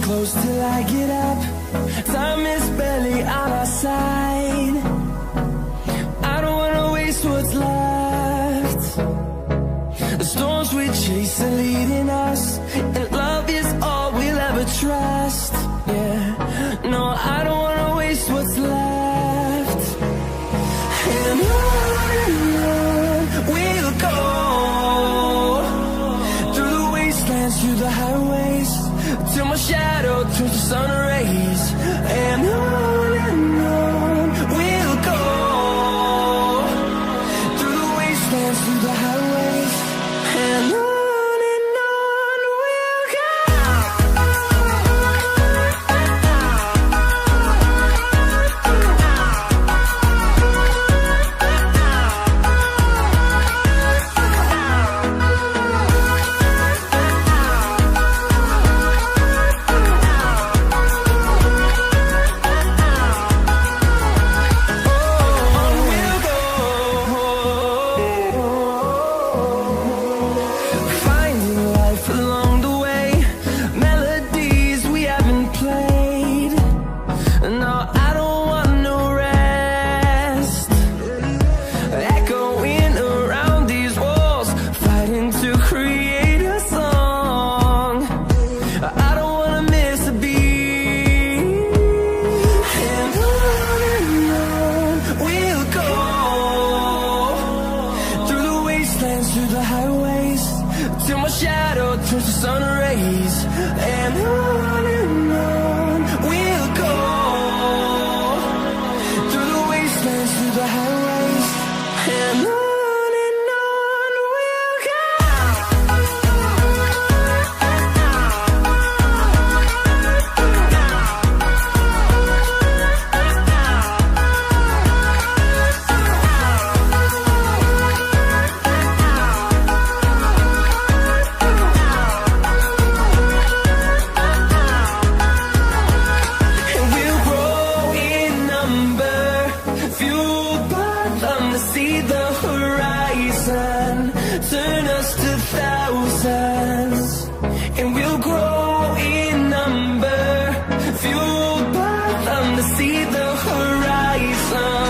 close till I get up. Time is barely on our side. I don't wanna waste what's left. The storms we chase are leading us, and love is all we'll ever trust. Yeah, no, I don't wanna waste what's left. And on we'll go, through the wastelands, through the highways, till my shadow turns to sun rays. And on we'll go, through the wastelands, through the highways, and on we'll go. Through the highways, till my shadow turns to sun rays. And on we'll go, through the wastelands, through the highways, and on we'll go. See the horizon, turn us to thousands, and we'll grow in number, fueled by them to see the horizon.